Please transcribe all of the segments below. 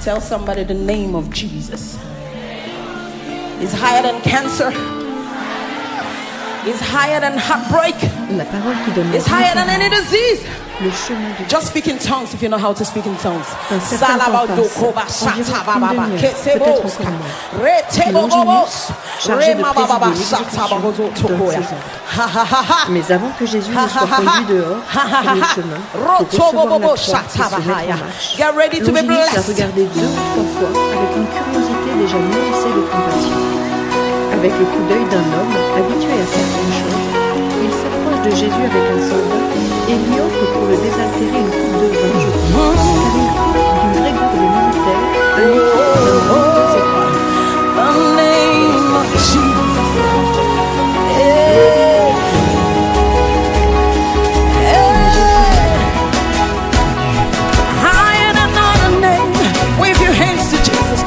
Tell somebody the name of Jesus is higher than cancer. It's higher than heartbreak. La parole qui donne It's higher than any disease. le chemin de Just speak in tongues if you know how to speak in tongues. Un certain temps passe, environ une demi-heure, peut-être encore moins. Chargé de présider l'exécution d'un de ses ordres. Mais avant que Jésus ne soit conduit dehors, sur le chemin, pour recevoir la croix et se mettre en marche, l'angéliste l'a regardé 2 ou 3 fois avec une curiosité déjà nourrissée de compassion. Avec le coup d'œil d'un homme habitué à certaines choses, il s'approche de Jésus avec un soldat et lui offre pour le désaltérer une coupe de vin, car une coupe d'une vraie gourde militaire à l'équipe d'un grand 2 étoiles. The name of Jesus. Higher than another name. Wave your hands to Jesus.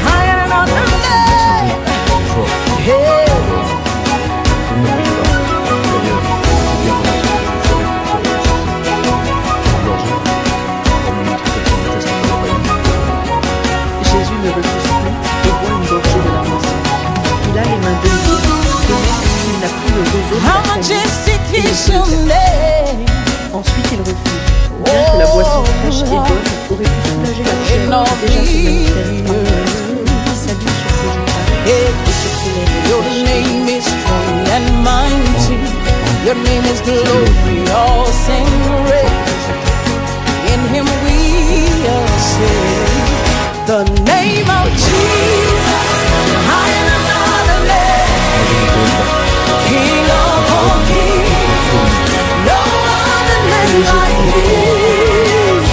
Higher than another name. Hey. Jésus ne refuse plus et boit une gorgée de la moisson. Il a les mains déliées, de même qu'il n'a plus le roseau de la How majestic is your name. Ensuite, il refuse. Bien que la boisson fraîche et bonne aurait pu soulager la fièvre qui déjà se manifeste par le l'esprit qui s'allume sur ses joues et sur ses lèvres. Your name is strong and mighty. Your name is glory, all sing praise. In him we are saved. The name of Jesus, higher than other name. King of all kings, no other name like his.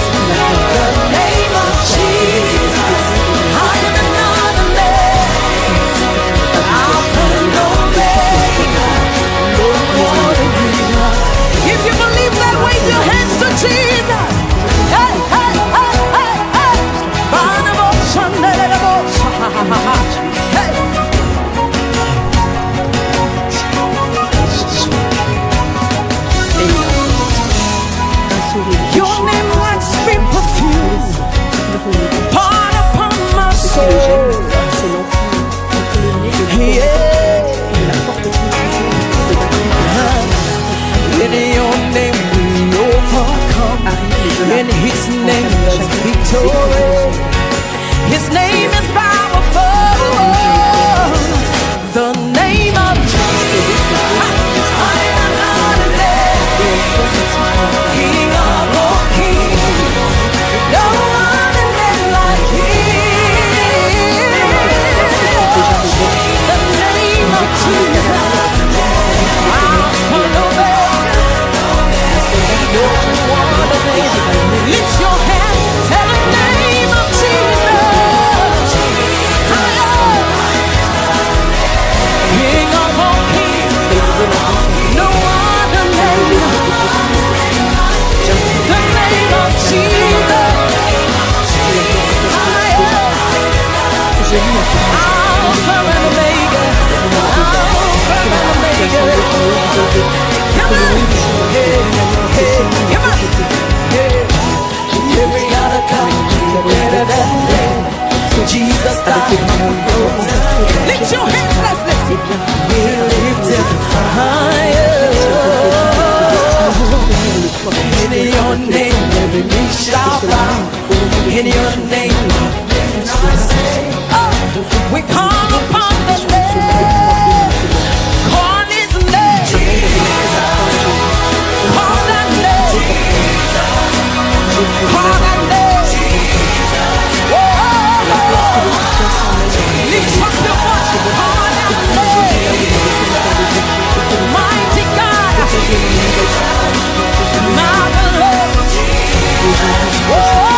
The name of Jesus, higher than other name. Alpha and Omega, no other name. If you believe that, wave your hands to Jesus. Hey, hey, hey, hey, hey. Barnabas, Shandelabos, hey. Your name like sweet perfume, poured upon my soul. Yeah. In your name we overcome. In his name there's victory. His name is powerful. The name of Jesus. Higher than other name. King of all kings. No other name like him. The name of Jesus. Alpha and Omega. No other name. Lift your hand. Tell the name of Jesus. Higher. King of all kings. No other name. The name of Jesus. Higher. Alpha and Omega. Alpha and Omega. Come on. Come on. Every other kind better than that. Jesus died. Lift your hands, let's lift it. We lift it higher. In your name, every knee shall bow. In your name, oh, we call upon the name. Call his name. Call that name. Call that name. Whoa. Lift up your voice. Call that name. Mighty God. Marvelous. Whoa.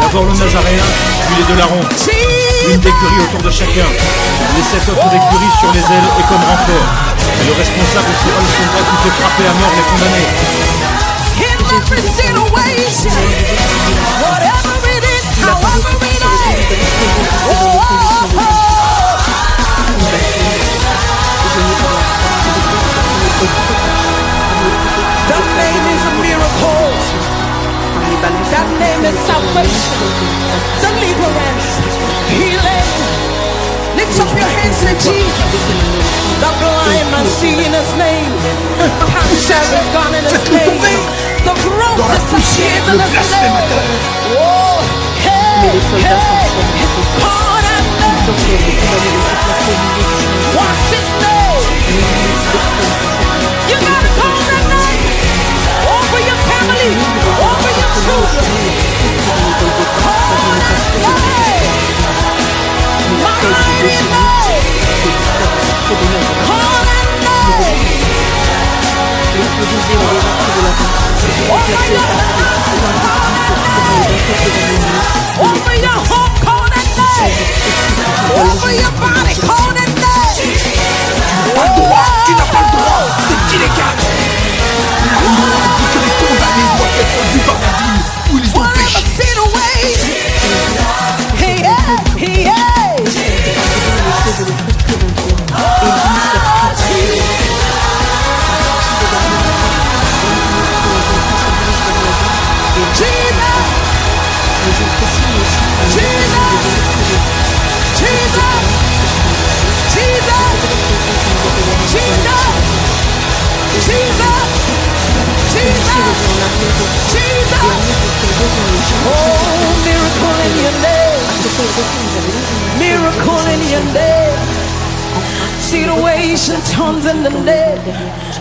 D'abord le Nazaréen, puis les 2 larrons. Une d'écurie autour de chacun. Les 7 autres d'écurie sur les ailes et comme renfort. Et le responsable sera le soldat qui fait frapper à mort les condamnés. name is a miracle. That name is salvation, deliverance, healing. Lift up your hands to Jesus. The blind man see in his name. Cancer is gone in his name. The growth disappears in his name. Oh, hey, hey. Call that name. What's his name? You gotta call that name. Over your family, over your children. Call that name. Mighty name. Call that name. Over your home, call that name. Over your body, call that name. Tu n'as pas le droit, c'est illégal. La loi dit que les condamnés doivent être vus par la ville où ils ont péché. Hey, hey, hey. Oh, miracle in your name. Miracle in your name. Situation turns in the name.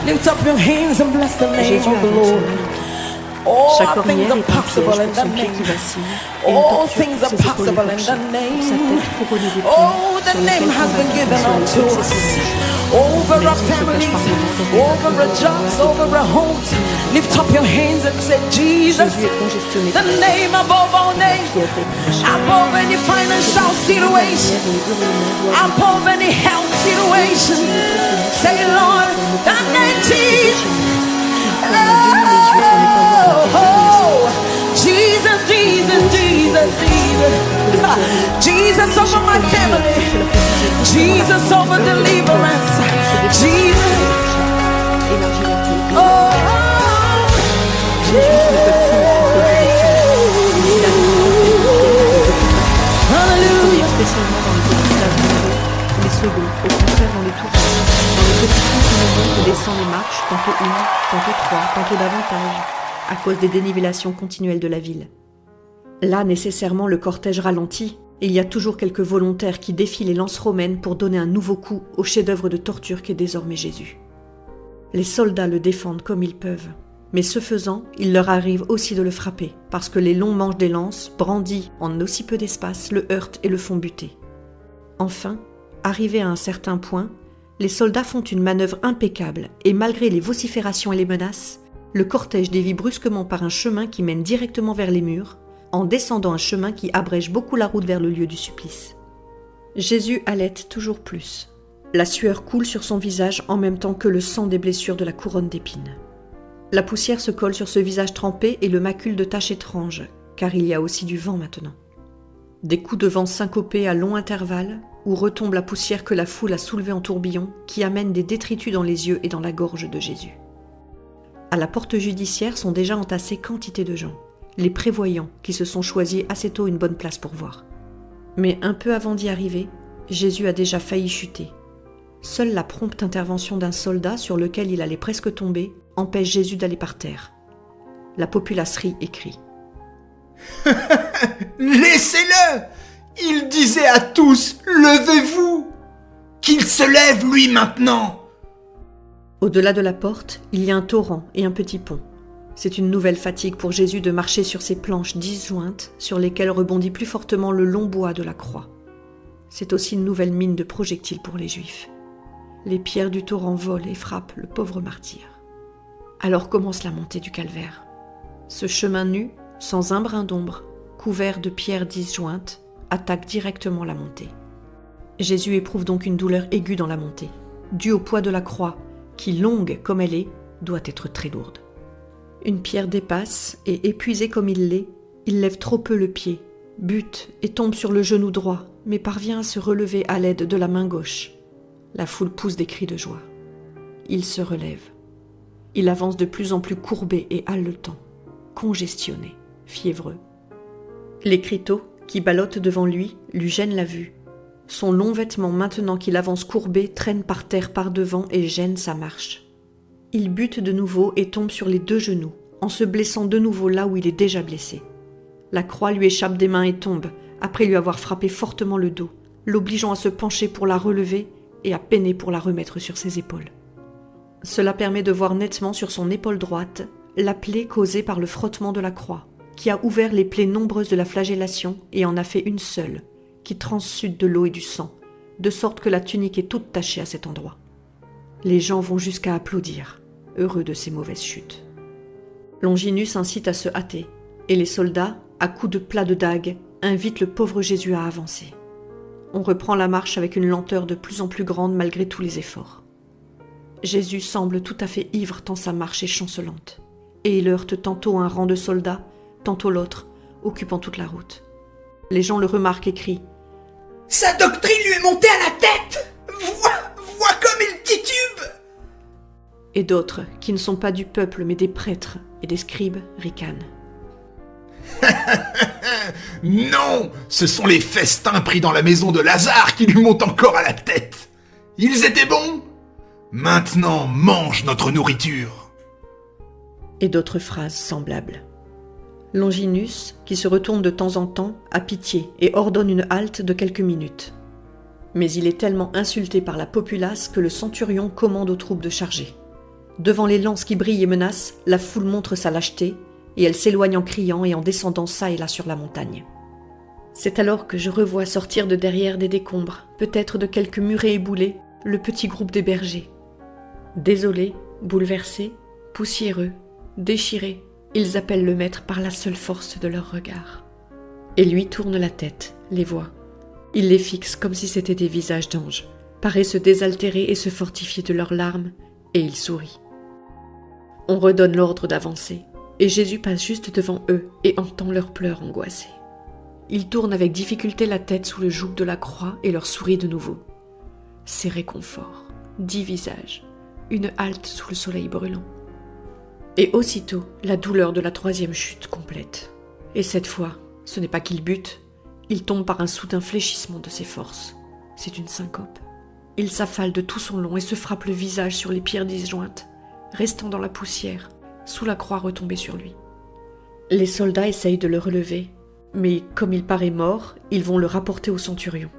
Lift up your hands and bless the name of the Lord. All things are possible in the name. All things are possible in the name. Oh, the name has been given unto us. Over our families, over our jobs, over our homes. Lift up your hands and say, Jesus, the name above all names, above any financial situation, above any health situation. Say, Lord, the name Jesus. Oh, Jesus, Jesus, Jesus, Jesus. Jesus over my family. Jesus over deliverance. Jesus. Oh, hallelujah. Spécialement dans les petits laves, les seconds, au contraire dans les tours, dans les petits trous qui nous montent et descendent les marches, tantôt une, tantôt trois, tantôt davantage, à cause des dénivellations continuelles de la ville. Là, nécessairement, le cortège ralentit, et il y a toujours quelques volontaires qui défient les lances romaines pour donner un nouveau coup au chef-d'œuvre de torture qu'est désormais Jésus. Les soldats le défendent comme ils peuvent, mais ce faisant, il leur arrive aussi de le frapper, parce que les longs manches des lances, brandis en aussi peu d'espace, le heurtent et le font buter. Enfin, arrivés à un certain point, les soldats font une manœuvre impeccable, et malgré les vociférations et les menaces, le cortège dévie brusquement par un chemin qui mène directement vers les murs, en descendant un chemin qui abrège beaucoup la route vers le lieu du supplice. Jésus halète toujours plus. La sueur coule sur son visage en même temps que le sang des blessures de la couronne d'épines. La poussière se colle sur ce visage trempé et le macule de taches étranges, car il y a aussi du vent maintenant. Des coups de vent syncopés à long intervalle, où retombe la poussière que la foule a soulevée en tourbillon, qui amène des détritus dans les yeux et dans la gorge de Jésus. À la porte judiciaire sont déjà entassées quantité de gens, les prévoyants qui se sont choisis assez tôt une bonne place pour voir. Mais un peu avant d'y arriver, Jésus a déjà failli chuter. Seule la prompte intervention d'un soldat sur lequel il allait presque tomber empêche Jésus d'aller par terre. La populace rit et crie. « Laissez-le! Il disait à tous, levez-vous! Qu'il se lève lui maintenant !» Au-delà de la porte, il y a un torrent et un petit pont. C'est une nouvelle fatigue pour Jésus de marcher sur ces planches disjointes sur lesquelles rebondit plus fortement le long bois de la croix. C'est aussi une nouvelle mine de projectiles pour les Juifs. Les pierres du torrent volent et frappent le pauvre martyr. Alors commence la montée du calvaire. Ce chemin nu, sans un brin d'ombre, couvert de pierres disjointes, attaque directement la montée. Jésus éprouve donc une douleur aiguë dans la montée, due au poids de la croix, qui, longue comme elle est, doit être très lourde. Une pierre dépasse, et épuisé comme il l'est, il lève trop peu le pied, bute et tombe sur le genou droit, mais parvient à se relever à l'aide de la main gauche. La foule pousse des cris de joie. Il se relève. Il avance de plus en plus courbé et haletant, congestionné, fiévreux. L'écriteau, qui ballotte devant lui gêne la vue. Son long vêtement, maintenant qu'il avance courbé, traîne par terre par devant et gêne sa marche. Il bute de nouveau et tombe sur les 2 genoux, en se blessant de nouveau là où il est déjà blessé. La croix lui échappe des mains et tombe, après lui avoir frappé fortement le dos, l'obligeant à se pencher pour la relever et à peiner pour la remettre sur ses épaules. Cela permet de voir nettement sur son épaule droite la plaie causée par le frottement de la croix, qui a ouvert les plaies nombreuses de la flagellation et en a fait une seule, qui transsude de l'eau et du sang, de sorte que la tunique est toute tachée à cet endroit. Les gens vont jusqu'à applaudir, heureux de ces mauvaises chutes. Longinus incite à se hâter, et les soldats, à coups de plat de dague, invitent le pauvre Jésus à avancer. On reprend la marche avec une lenteur de plus en plus grande malgré tous les efforts. Jésus semble tout à fait ivre tant sa marche est chancelante, et il heurte tantôt un rang de soldats, tantôt l'autre, occupant toute la route. Les gens le remarquent et crient « Sa doctrine lui est montée à la tête! Vois comme il titube !» Et d'autres, qui ne sont pas du peuple mais des prêtres et des scribes, ricanent. Non, ce sont les festins pris dans la maison de Lazare qui lui montent encore à la tête. Ils étaient bons. Maintenant, mange notre nourriture. Et d'autres phrases semblables. Longinus, qui se retourne de temps en temps, a pitié et ordonne une halte de quelques minutes. Mais il est tellement insulté par la populace que le centurion commande aux troupes de charger. Devant les lances qui brillent et menacent, la foule montre sa lâcheté, et elle s'éloigne en criant et en descendant çà et là sur la montagne. C'est alors que je revois sortir de derrière des décombres, peut-être de quelques murets éboulés, le petit groupe des bergers. Désolés, bouleversés, poussiéreux, déchirés, ils appellent le maître par la seule force de leur regard. Et lui tourne la tête, les voit. Il les fixe comme si c'étaient des visages d'anges, paraît se désaltérer et se fortifier de leurs larmes, et il sourit. On redonne l'ordre d'avancer, et Jésus passe juste devant eux et entend leurs pleurs angoissés. Il tourne avec difficulté la tête sous le joug de la croix et leur sourit de nouveau. C'est réconfort, 10 visages, une halte sous le soleil brûlant. Et aussitôt, la douleur de la 3e chute complète. Et cette fois, ce n'est pas qu'il bute, il tombe par un soudain fléchissement de ses forces. C'est une syncope. Il s'affale de tout son long et se frappe le visage sur les pierres disjointes, restant dans la poussière, sous la croix retombée sur lui. Les soldats essayent de le relever, mais comme il paraît mort, ils vont le rapporter au centurion.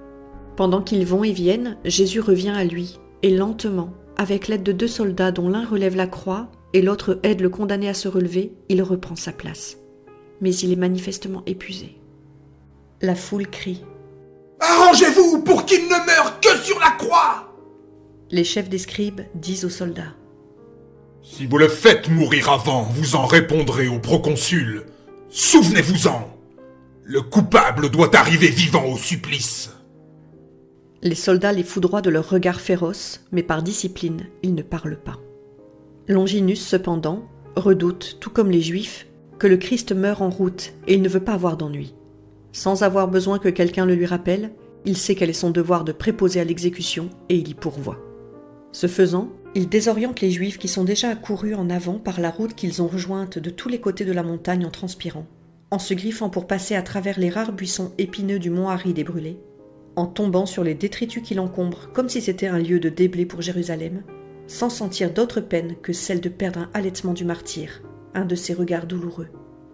Pendant qu'ils vont et viennent, Jésus revient à lui, et lentement, avec l'aide de 2 soldats dont l'un relève la croix et l'autre aide le condamné à se relever, il reprend sa place. Mais il est manifestement épuisé. La foule crie « Arrangez-vous pour qu'il ne meure que sur la croix !» Les chefs des scribes disent aux soldats « Si vous le faites mourir avant, vous en répondrez au proconsul. Souvenez-vous-en, le coupable doit arriver vivant au supplice. » Les soldats les foudroient de leur regard féroce, mais par discipline, ils ne parlent pas. Longinus, cependant, redoute, tout comme les Juifs, que le Christ meure en route et il ne veut pas avoir d'ennui. Sans avoir besoin que quelqu'un le lui rappelle, il sait quel est son devoir de préposer à l'exécution et il y pourvoit. Ce faisant, il désoriente les Juifs qui sont déjà accourus en avant par la route qu'ils ont rejointe de tous les côtés de la montagne en transpirant, en se griffant pour passer à travers les rares buissons épineux du mont aride et brûlé, en tombant sur les détritus qui l'encombrent comme si c'était un lieu de déblai pour Jérusalem, sans sentir d'autre peine que celle de perdre un halètement du martyr, un de ses regards douloureux,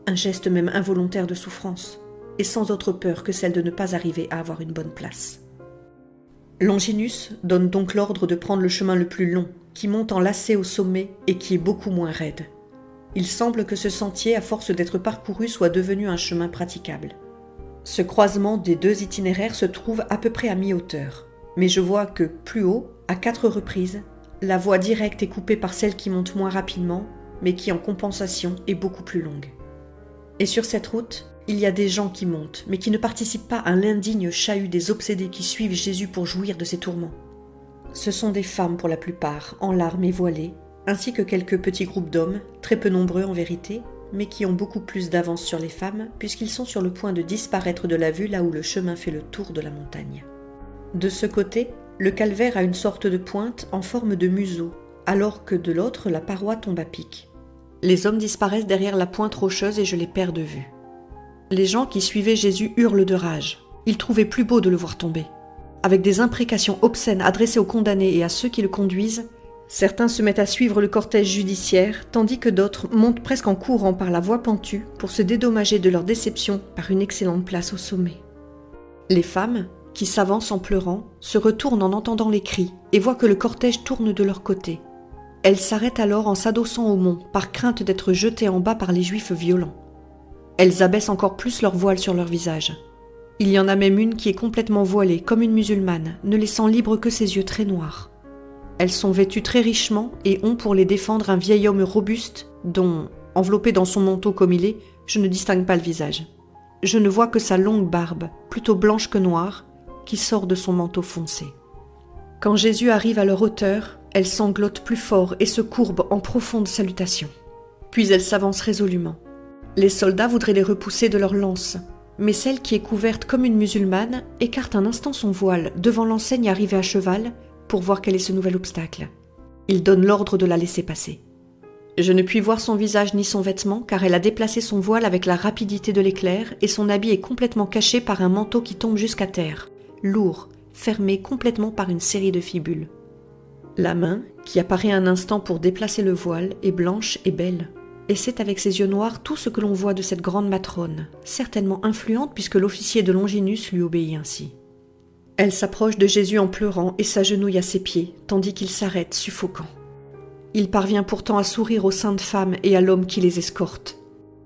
un geste même involontaire de souffrance, et sans autre peur que celle de ne pas arriver à avoir une bonne place. Longinus donne donc l'ordre de prendre le chemin le plus long, qui monte en lacet au sommet et qui est beaucoup moins raide. Il semble que ce sentier, à force d'être parcouru, soit devenu un chemin praticable. Ce croisement des 2 itinéraires se trouve à peu près à mi-hauteur, mais je vois que, plus haut, à 4 reprises, la voie directe est coupée par celle qui monte moins rapidement, mais qui, en compensation, est beaucoup plus longue. Et sur cette route, il y a des gens qui montent, mais qui ne participent pas à l'indigne chahut des obsédés qui suivent Jésus pour jouir de ses tourments. Ce sont des femmes pour la plupart, en larmes et voilées, ainsi que quelques petits groupes d'hommes, très peu nombreux en vérité, mais qui ont beaucoup plus d'avance sur les femmes, puisqu'ils sont sur le point de disparaître de la vue là où le chemin fait le tour de la montagne. De ce côté, le calvaire a une sorte de pointe en forme de museau, alors que de l'autre, la paroi tombe à pic. Les hommes disparaissent derrière la pointe rocheuse et je les perds de vue. Les gens qui suivaient Jésus hurlent de rage. Ils trouvaient plus beau de le voir tomber. Avec des imprécations obscènes adressées aux condamnés et à ceux qui le conduisent, certains se mettent à suivre le cortège judiciaire, tandis que d'autres montent presque en courant par la voie pentue pour se dédommager de leur déception par une excellente place au sommet. Les femmes, qui s'avancent en pleurant, se retournent en entendant les cris et voient que le cortège tourne de leur côté. Elles s'arrêtent alors en s'adossant au mont, par crainte d'être jetées en bas par les Juifs violents. Elles abaissent encore plus leur voile sur leur visage. Il y en a même une qui est complètement voilée, comme une musulmane, ne laissant libre que ses yeux très noirs. Elles sont vêtues très richement et ont pour les défendre un vieil homme robuste dont, enveloppé dans son manteau comme il est, je ne distingue pas le visage. Je ne vois que sa longue barbe, plutôt blanche que noire, qui sort de son manteau foncé. Quand Jésus arrive à leur hauteur, elles sanglotent plus fort et se courbent en profonde salutation. Puis elles s'avancent résolument. Les soldats voudraient les repousser de leurs lances, mais celle qui est couverte comme une musulmane écarte un instant son voile devant l'enseigne arrivée à cheval pour voir quel est ce nouvel obstacle. Il donne l'ordre de la laisser passer. Je ne puis voir son visage ni son vêtement car elle a déplacé son voile avec la rapidité de l'éclair et son habit est complètement caché par un manteau qui tombe jusqu'à terre, lourd, fermé complètement par une série de fibules. La main, qui apparaît un instant pour déplacer le voile, est blanche et belle. Et c'est avec ses yeux noirs tout ce que l'on voit de cette grande matrone, certainement influente puisque l'officier de Longinus lui obéit ainsi. Elle s'approche de Jésus en pleurant et s'agenouille à ses pieds, tandis qu'il s'arrête, suffocant. Il parvient pourtant à sourire aux saintes femmes et à l'homme qui les escorte.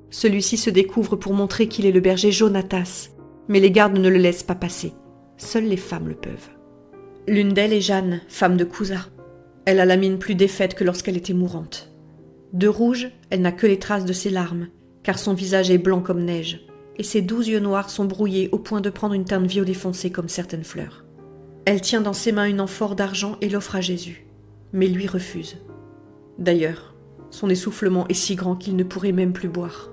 Celui-ci se découvre pour montrer qu'il est le berger Jonatas, mais les gardes ne le laissent pas passer. Seules les femmes le peuvent. L'une d'elles est Jeanne, femme de Cousa. Elle a la mine plus défaite que lorsqu'elle était mourante. De rouge, elle n'a que les traces de ses larmes, car son visage est blanc comme neige, et ses 12 yeux noirs sont brouillés au point de prendre une teinte violet foncé comme certaines fleurs. Elle tient dans ses mains une amphore d'argent et l'offre à Jésus, mais lui refuse. D'ailleurs, son essoufflement est si grand qu'il ne pourrait même plus boire.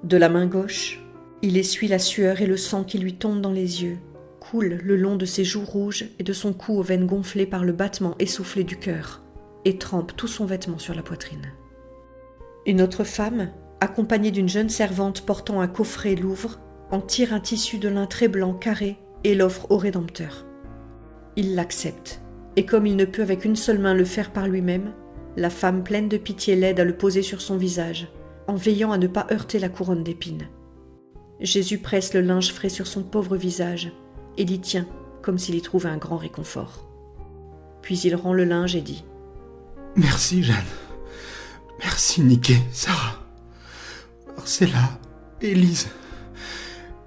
De la main gauche, il essuie la sueur et le sang qui lui tombe dans les yeux, coule le long de ses joues rouges et de son cou aux veines gonflées par le battement essoufflé du cœur, et trempe tout son vêtement sur la poitrine. Une autre femme, accompagnée d'une jeune servante portant un coffret Louvre, en tire un tissu de lin très blanc carré et l'offre au Rédempteur. Il l'accepte, et comme il ne peut avec une seule main le faire par lui-même, la femme pleine de pitié l'aide à le poser sur son visage, en veillant à ne pas heurter la couronne d'épines. Jésus presse le linge frais sur son pauvre visage, et l'y tient comme s'il y trouvait un grand réconfort. Puis il rend le linge et dit « Merci Jeanne, merci Niké, Sarah, Marcella, Élise,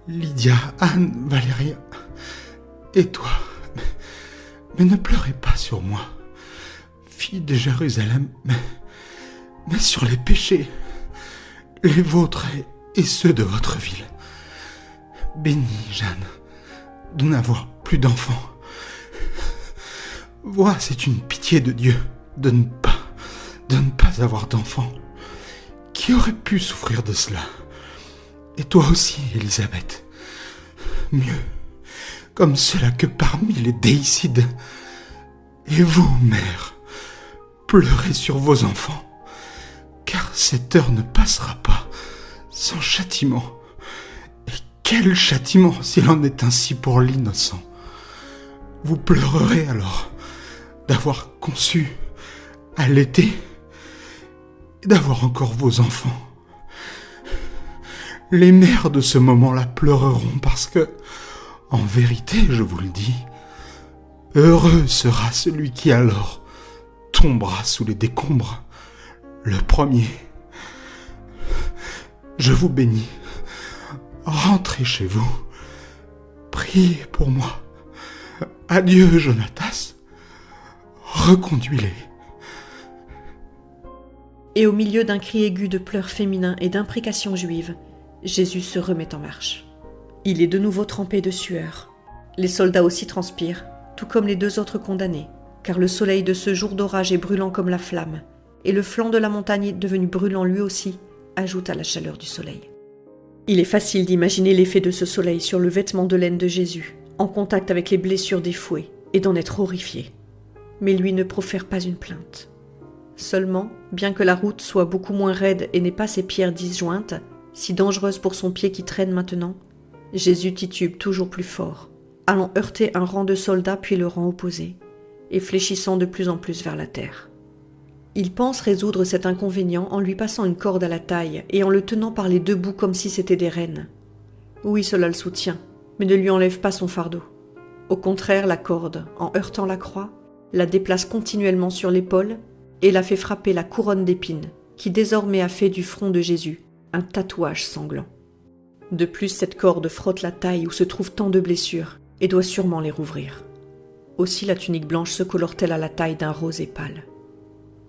Lydia, Anne, Valéria, et toi. Mais ne pleurez pas sur moi, fille de Jérusalem, mais sur les péchés, les vôtres et ceux de votre ville. Bénis Jeanne, de n'avoir plus d'enfants. Vois, c'est une pitié de Dieu de ne pas avoir d'enfants. Qui aurait pu souffrir de cela? Et toi aussi, Élisabeth. Mieux, comme cela que parmi les déicides. Et vous, mère, pleurez sur vos enfants, car cette heure ne passera pas sans châtiment. Quel châtiment s'il en est ainsi pour l'innocent. Vous pleurerez alors d'avoir conçu, allaité, et d'avoir encore vos enfants. Les mères de ce moment-là pleureront parce que, en vérité, je vous le dis, heureux sera celui qui alors tombera sous les décombres, le premier. Je vous bénis. Rentrez chez vous. Priez pour moi. Adieu, Jonatas. Reconduis-les. Et au milieu d'un cri aigu de pleurs féminins et d'imprécations juives, Jésus se remet en marche. Il est de nouveau trempé de sueur. Les soldats aussi transpirent, tout comme les 2 autres condamnés, car le soleil de ce jour d'orage est brûlant comme la flamme, et le flanc de la montagne, devenu brûlant lui aussi, ajoute à la chaleur du soleil. Il est facile d'imaginer l'effet de ce soleil sur le vêtement de laine de Jésus, en contact avec les blessures des fouets, et d'en être horrifié. Mais lui ne profère pas une plainte. Seulement, bien que la route soit beaucoup moins raide et n'ait pas ses pierres disjointes, si dangereuse pour son pied qui traîne maintenant, Jésus titube toujours plus fort, allant heurter un rang de soldats puis le rang opposé, et fléchissant de plus en plus vers la terre. Il pense résoudre cet inconvénient en lui passant une corde à la taille et en le tenant par les deux bouts comme si c'étaient des rênes. Oui, cela le soutient, mais ne lui enlève pas son fardeau. Au contraire, la corde, en heurtant la croix, la déplace continuellement sur l'épaule et la fait frapper la couronne d'épines, qui désormais a fait du front de Jésus un tatouage sanglant. De plus, cette corde frotte la taille où se trouvent tant de blessures et doit sûrement les rouvrir. Aussi la tunique blanche se colore-t-elle à la taille d'un rosé pâle.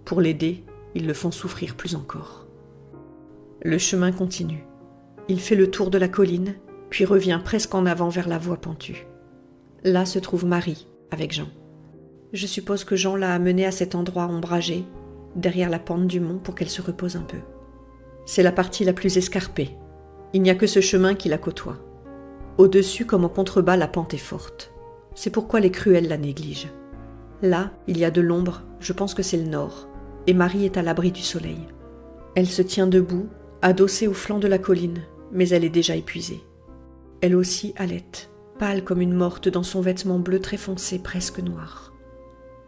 Pour l'aider, ils le font souffrir plus encore. Le chemin continue. Il fait le tour de la colline, puis revient presque en avant vers la voie pentue. Là se trouve Marie, avec Jean. Je suppose que Jean l'a amenée à cet endroit ombragé, derrière la pente du mont pour qu'elle se repose un peu. C'est la partie la plus escarpée. Il n'y a que ce chemin qui la côtoie. Au-dessus comme en contrebas, la pente est forte. C'est pourquoi les cruels la négligent. Là, il y a de l'ombre, je pense que c'est le nord, et Marie est à l'abri du soleil. Elle se tient debout, adossée au flanc de la colline, mais elle est déjà épuisée. Elle aussi halète, pâle comme une morte dans son vêtement bleu très foncé, presque noir.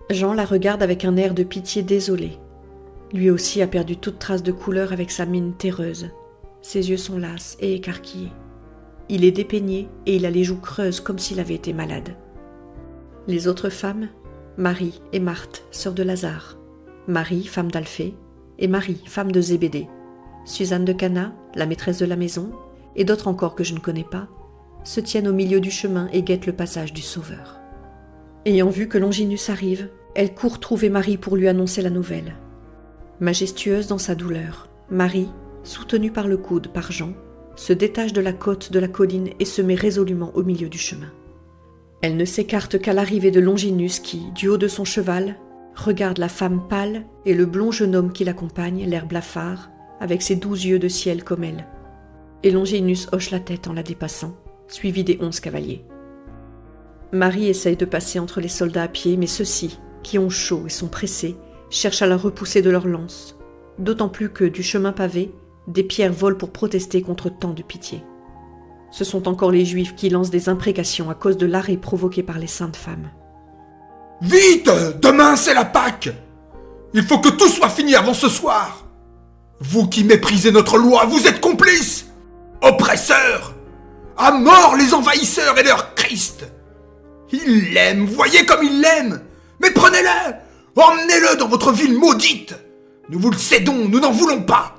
Jean la regarde avec un air de pitié désolé. Lui aussi a perdu toute trace de couleur avec sa mine terreuse. Ses yeux sont lasses et écarquillés. Il est dépeigné et il a les joues creuses comme s'il avait été malade. Les autres femmes, Marie et Marthe, sœurs de Lazare, Marie, femme d'Alphée, et Marie, femme de Zébédée, Suzanne de Cana, la maîtresse de la maison, et d'autres encore que je ne connais pas, se tiennent au milieu du chemin et guettent le passage du Sauveur. Ayant vu que Longinus arrive, elle court trouver Marie pour lui annoncer la nouvelle. Majestueuse dans sa douleur, Marie, soutenue par le coude par Jean, se détache de la côte de la colline et se met résolument au milieu du chemin. Elle ne s'écarte qu'à l'arrivée de Longinus qui, du haut de son cheval, regarde la femme pâle et le blond jeune homme qui l'accompagne, l'air blafard, avec ses 12 yeux de ciel comme elle. Et Longinus hoche la tête en la dépassant, suivi des 11 cavaliers. Marie essaye de passer entre les soldats à pied, mais ceux-ci, qui ont chaud et sont pressés, cherchent à la repousser de leurs lances, d'autant plus que, du chemin pavé, des pierres volent pour protester contre tant de pitié. Ce sont encore les Juifs qui lancent des imprécations à cause de l'arrêt provoqué par les saintes femmes. « Vite! Demain, c'est la Pâque! Il faut que tout soit fini avant ce soir! Vous qui méprisez notre loi, vous êtes complices! Oppresseurs! À mort les envahisseurs et leur Christ! Il l'aime, voyez comme il l'aime! Mais prenez-le! Emmenez-le dans votre ville maudite! Nous vous le cédons, nous n'en voulons pas!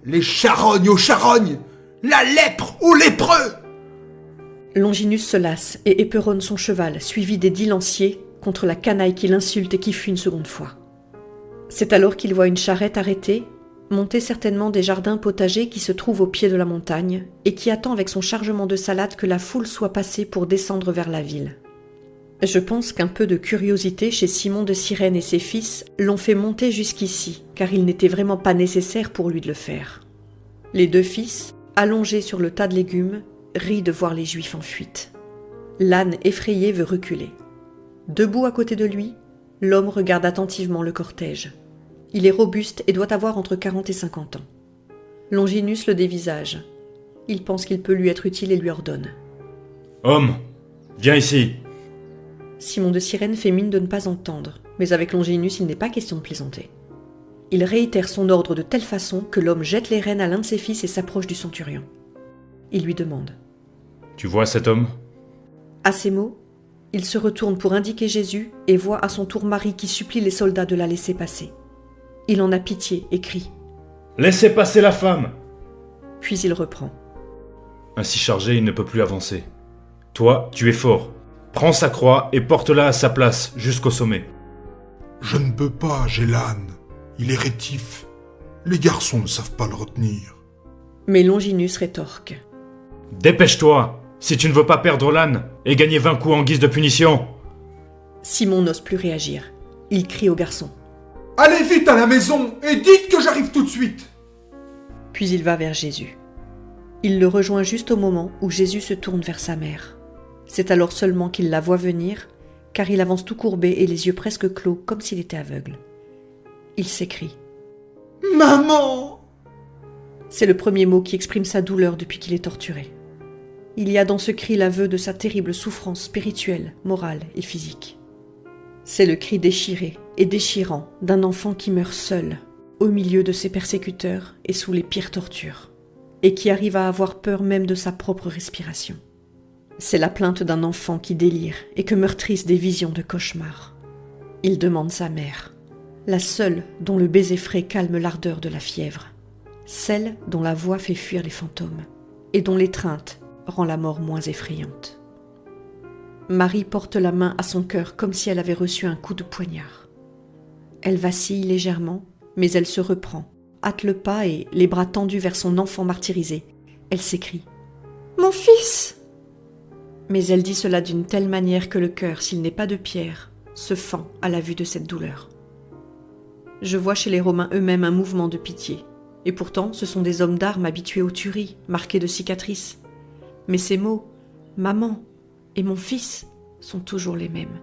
Les charognes aux charognes! La lèpre aux lépreux! » Longinus se lasse et éperonne son cheval, suivi des 10 lanciers, contre la canaille qui l'insulte et qui fuit une seconde fois. C'est alors qu'il voit une charrette arrêtée, montée certainement des jardins potagers qui se trouvent au pied de la montagne, et qui attend avec son chargement de salade que la foule soit passée pour descendre vers la ville. Je pense qu'un peu de curiosité chez Simon de Cyrène et ses fils l'ont fait monter jusqu'ici, car il n'était vraiment pas nécessaire pour lui de le faire. Les 2 fils, allongés sur le tas de légumes, rient de voir les Juifs en fuite. L'âne effrayé veut reculer. Debout à côté de lui, l'homme regarde attentivement le cortège. Il est robuste et doit avoir entre 40 et 50 ans. Longinus le dévisage. Il pense qu'il peut lui être utile et lui ordonne. « Homme, viens ici !» Simon de Cyrène fait mine de ne pas entendre, mais avec Longinus, il n'est pas question de plaisanter. Il réitère son ordre de telle façon que l'homme jette les rênes à l'un de ses fils et s'approche du centurion. Il lui demande. « Tu vois cet homme ?» À ces mots, il se retourne pour indiquer Jésus et voit à son tour Marie qui supplie les soldats de la laisser passer. Il en a pitié et crie. « Laissez passer la femme !» Puis il reprend. « Ainsi chargé, il ne peut plus avancer. Toi, tu es fort. Prends sa croix et porte-la à sa place, jusqu'au sommet. »« Je ne peux pas, j'ai l'âne. Il est rétif. Les garçons ne savent pas le retenir. » Mais Longinus rétorque. « Dépêche-toi, si tu ne veux pas perdre l'âne et gagner 20 coups en guise de punition. » Simon n'ose plus réagir. Il crie au garçon. « Allez vite à la maison et dites que j'arrive tout de suite !» Puis il va vers Jésus. Il le rejoint juste au moment où Jésus se tourne vers sa mère. C'est alors seulement qu'il la voit venir, car il avance tout courbé et les yeux presque clos, comme s'il était aveugle. Il s'écrie. « Maman !» C'est le premier mot qui exprime sa douleur depuis qu'il est torturé. Il y a dans ce cri l'aveu de sa terrible souffrance spirituelle, morale et physique. C'est le cri déchiré et déchirant d'un enfant qui meurt seul, au milieu de ses persécuteurs et sous les pires tortures, et qui arrive à avoir peur même de sa propre respiration. C'est la plainte d'un enfant qui délire et que meurtrissent des visions de cauchemar. Il demande sa mère, la seule dont le baiser frais calme l'ardeur de la fièvre, celle dont la voix fait fuir les fantômes et dont l'étreinte rend la mort moins effrayante. Marie porte la main à son cœur comme si elle avait reçu un coup de poignard. Elle vacille légèrement, mais elle se reprend, hâte le pas et, les bras tendus vers son enfant martyrisé, elle s'écrie « Mon fils !» Mais elle dit cela d'une telle manière que le cœur, s'il n'est pas de pierre, se fend à la vue de cette douleur. Je vois chez les Romains eux-mêmes un mouvement de pitié, et pourtant ce sont des hommes d'armes habitués aux tueries, marqués de cicatrices. Mais ces mots « maman » et « mon fils » sont toujours les mêmes.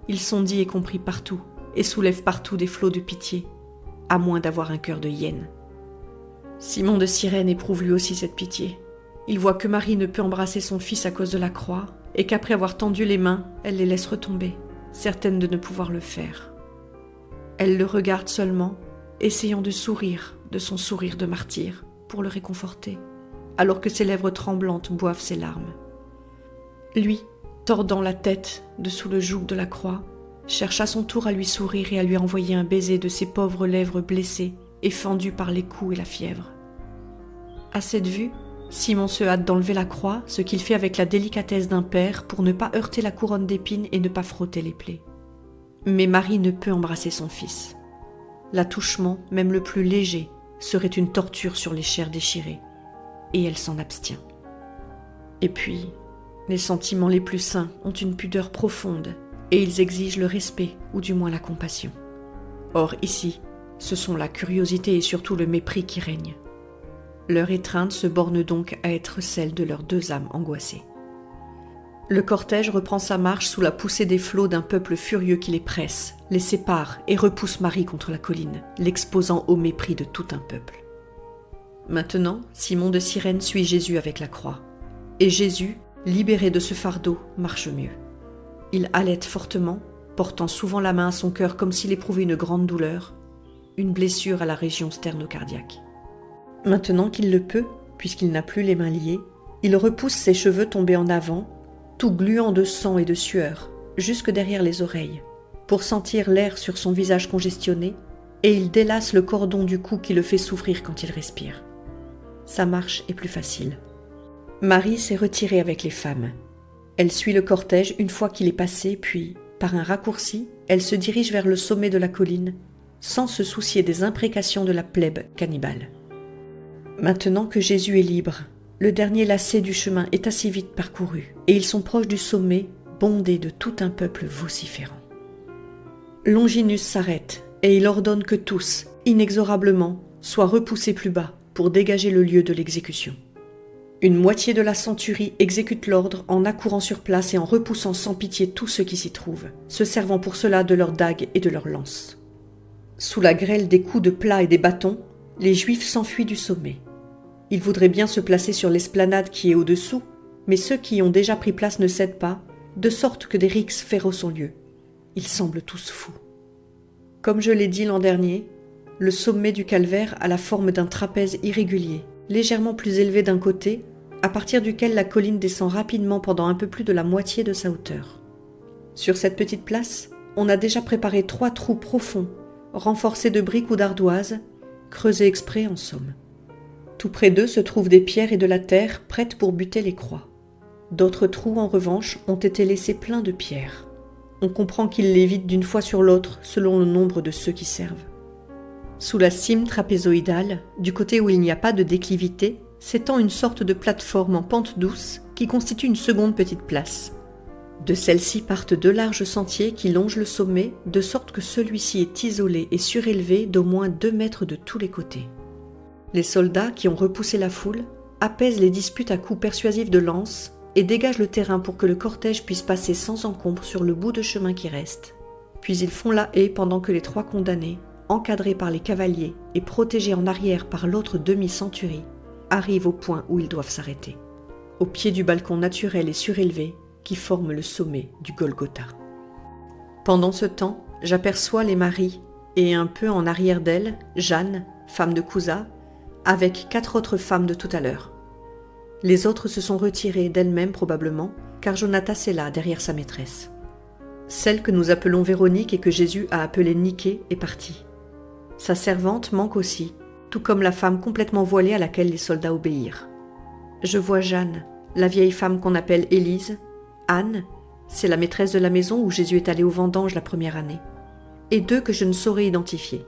Ils sont dits et compris partout, et soulèvent partout des flots de pitié, à moins d'avoir un cœur de hyène. Simon de Cyrène éprouve lui aussi cette pitié. Il voit que Marie ne peut embrasser son fils à cause de la croix, et qu'après avoir tendu les mains, elle les laisse retomber, certaine de ne pouvoir le faire. Elle le regarde seulement, essayant de sourire de son sourire de martyr, pour le réconforter, alors que ses lèvres tremblantes boivent ses larmes. Lui, tordant la tête dessous le joug de la croix, cherche à son tour à lui sourire et à lui envoyer un baiser de ses pauvres lèvres blessées et fendues par les coups et la fièvre. À cette vue, Simon se hâte d'enlever la croix, ce qu'il fait avec la délicatesse d'un père pour ne pas heurter la couronne d'épines et ne pas frotter les plaies. Mais Marie ne peut embrasser son fils. L'attouchement, même le plus léger, serait une torture sur les chairs déchirées, et elle s'en abstient. Et puis, les sentiments les plus saints ont une pudeur profonde, et ils exigent le respect, ou du moins la compassion. Or ici, ce sont la curiosité et surtout le mépris qui règnent. Leur étreinte se borne donc à être celle de leurs deux âmes angoissées. Le cortège reprend sa marche sous la poussée des flots d'un peuple furieux qui les presse, les sépare et repousse Marie contre la colline, l'exposant au mépris de tout un peuple. Maintenant, Simon de Cyrène suit Jésus avec la croix. Et Jésus, libéré de ce fardeau, marche mieux. Il halète fortement, portant souvent la main à son cœur comme s'il éprouvait une grande douleur, une blessure à la région sternocardiaque. Maintenant qu'il le peut, puisqu'il n'a plus les mains liées, il repousse ses cheveux tombés en avant, tout gluant de sang et de sueur, jusque derrière les oreilles, pour sentir l'air sur son visage congestionné, et il délace le cordon du cou qui le fait souffrir quand il respire. Sa marche est plus facile. Marie s'est retirée avec les femmes. Elle suit le cortège une fois qu'il est passé, puis, par un raccourci, elle se dirige vers le sommet de la colline, sans se soucier des imprécations de la plèbe cannibale. Maintenant que Jésus est libre, le dernier lacet du chemin est assez vite parcouru, et ils sont proches du sommet, bondés de tout un peuple vociférant. Longinus s'arrête, et il ordonne que tous, inexorablement, soient repoussés plus bas pour dégager le lieu de l'exécution. Une moitié de la centurie exécute l'ordre en accourant sur place et en repoussant sans pitié tous ceux qui s'y trouvent, se servant pour cela de leurs dagues et de leurs lances. Sous la grêle des coups de plat et des bâtons, les Juifs s'enfuient du sommet. Ils voudraient bien se placer sur l'esplanade qui est au-dessous, mais ceux qui y ont déjà pris place ne cèdent pas, de sorte que des rixes féroces ont lieu. Ils semblent tous fous. Comme je l'ai dit l'an dernier, le sommet du calvaire a la forme d'un trapèze irrégulier, légèrement plus élevé d'un côté, à partir duquel la colline descend rapidement pendant un peu plus de la moitié de sa hauteur. Sur cette petite place, on a déjà préparé 3 trous profonds, renforcés de briques ou d'ardoises, creusés exprès en somme. Tout près d'eux se trouvent des pierres et de la terre prêtes pour buter les croix. D'autres trous, en revanche, ont été laissés pleins de pierres. On comprend qu'ils les vident d'une fois sur l'autre selon le nombre de ceux qui servent. Sous la cime trapézoïdale, du côté où il n'y a pas de déclivité, s'étend une sorte de plateforme en pente douce qui constitue une seconde petite place. De celle-ci partent 2 larges sentiers qui longent le sommet, de sorte que celui-ci est isolé et surélevé d'au moins 2 mètres de tous les côtés. Les soldats qui ont repoussé la foule apaisent les disputes à coups persuasifs de lance et dégagent le terrain pour que le cortège puisse passer sans encombre sur le bout de chemin qui reste. Puis ils font la haie pendant que les 3 condamnés, encadré par les cavaliers et protégé en arrière par l'autre demi-centurie, arrivent au point où ils doivent s'arrêter, au pied du balcon naturel et surélevé qui forme le sommet du Golgotha. Pendant ce temps, j'aperçois les Maries et un peu en arrière d'elles, Jeanne, femme de Couza, avec 4 autres femmes de tout à l'heure. Les autres se sont retirées d'elles-mêmes probablement, car Jonatas est là derrière sa maîtresse. Celle que nous appelons Véronique et que Jésus a appelée Niké est partie. Sa servante manque aussi, tout comme la femme complètement voilée à laquelle les soldats obéirent. Je vois Jeanne, la vieille femme qu'on appelle Élise, Anne, c'est la maîtresse de la maison où Jésus est allé aux vendanges la première année, et 2 que je ne saurais identifier.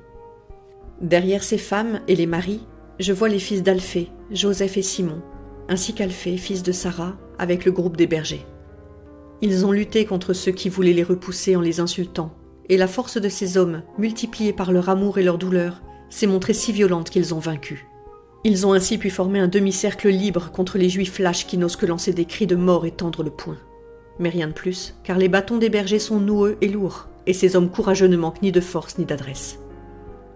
Derrière ces femmes et les maris, je vois les fils d'Alphée, Joseph et Simon, ainsi qu'Alphée, fils de Sarah, avec le groupe des bergers. Ils ont lutté contre ceux qui voulaient les repousser en les insultant, et la force de ces hommes, multipliée par leur amour et leur douleur, s'est montrée si violente qu'ils ont vaincu. Ils ont ainsi pu former un demi-cercle libre contre les Juifs lâches qui n'osent que lancer des cris de mort et tendre le poing. Mais rien de plus, car les bâtons des bergers sont noueux et lourds, et ces hommes courageux ne manquent ni de force ni d'adresse.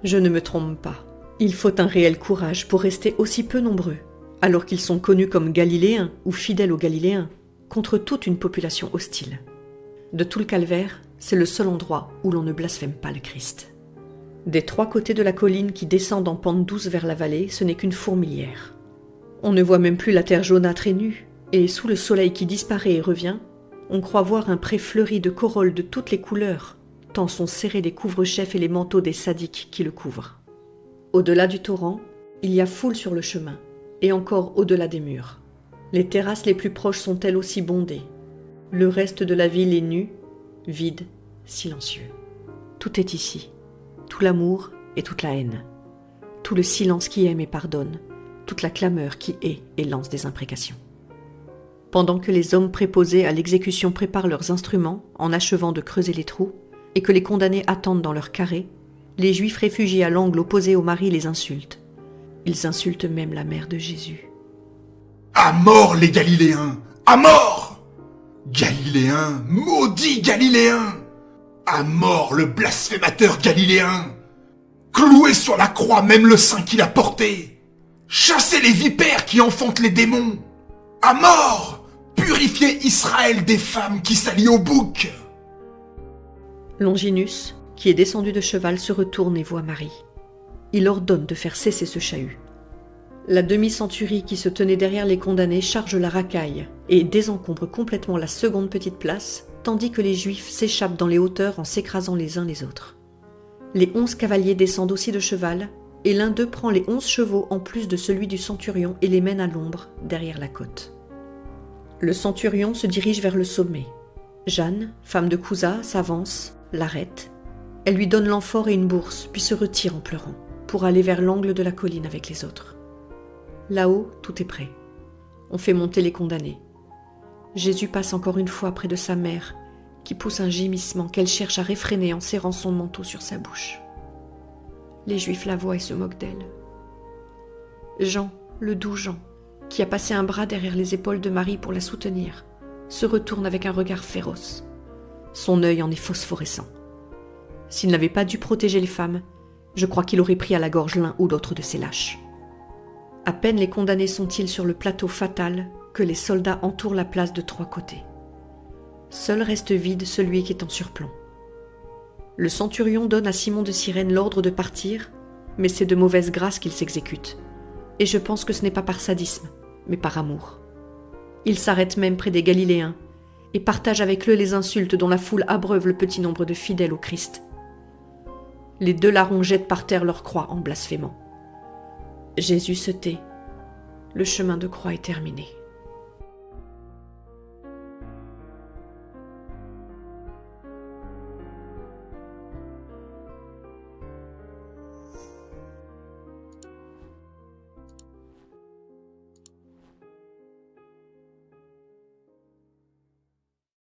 Je ne me trompe pas. Il faut un réel courage pour rester aussi peu nombreux, alors qu'ils sont connus comme Galiléens ou fidèles aux Galiléens, contre toute une population hostile. De tout le calvaire, c'est le seul endroit où l'on ne blasphème pas le Christ. Des 3 côtés de la colline qui descendent en pente douce vers la vallée, ce n'est qu'une fourmilière. On ne voit même plus la terre jaunâtre et nue, et sous le soleil qui disparaît et revient, on croit voir un pré fleuri de corolles de toutes les couleurs, tant sont serrés les couvre-chefs et les manteaux des sadiques qui le couvrent. Au-delà du torrent, il y a foule sur le chemin, et encore au-delà des murs. Les terrasses les plus proches sont elles aussi bondées. Le reste de la ville est nu, vide, silencieux. Tout est ici, tout l'amour et toute la haine, tout le silence qui aime et pardonne, toute la clameur qui hait et lance des imprécations. Pendant que les hommes préposés à l'exécution préparent leurs instruments en achevant de creuser les trous, et que les condamnés attendent dans leur carré, les Juifs réfugiés à l'angle opposé au mari les insultent. Ils insultent même la mère de Jésus. À mort les Galiléens! À mort! Galiléens, maudits Galiléens! À mort le blasphémateur galiléen! Cloué sur la croix même le sein qu'il a porté! Chassez les vipères qui enfantent les démons! À mort! Purifiez Israël des femmes qui s'allient au bouc! Longinus, qui est descendu de cheval, se retourne et voit Marie. Il ordonne de faire cesser ce chahut. La demi-centurie qui se tenait derrière les condamnés charge la racaille et désencombre complètement la seconde petite place, tandis que les Juifs s'échappent dans les hauteurs en s'écrasant les uns les autres. Les 11 cavaliers descendent aussi de cheval, et l'un d'eux prend les 11 chevaux en plus de celui du centurion et les mène à l'ombre, derrière la côte. Le centurion se dirige vers le sommet. Jeanne, femme de Couza, s'avance, l'arrête. Elle lui donne l'amphore et une bourse, puis se retire en pleurant, pour aller vers l'angle de la colline avec les autres. Là-haut, tout est prêt. On fait monter les condamnés. Jésus passe encore une fois près de sa mère, qui pousse un gémissement qu'elle cherche à réfréner en serrant son manteau sur sa bouche. Les Juifs la voient et se moquent d'elle. Jean, le doux Jean, qui a passé un bras derrière les épaules de Marie pour la soutenir, se retourne avec un regard féroce. Son œil en est phosphorescent. S'il n'avait pas dû protéger les femmes, je crois qu'il aurait pris à la gorge l'un ou l'autre de ces lâches. À peine les condamnés sont-ils sur le plateau fatal que les soldats entourent la place de 3 côtés. Seul reste vide celui qui est en surplomb. Le centurion donne à Simon de Cyrène l'ordre de partir, mais c'est de mauvaise grâce qu'il s'exécute. Et je pense que ce n'est pas par sadisme, mais par amour. Il s'arrête même près des Galiléens et partage avec eux les insultes dont la foule abreuve le petit nombre de fidèles au Christ. Les 2 larrons jettent par terre leur croix en blasphémant. Jésus se tait. Le chemin de croix est terminé.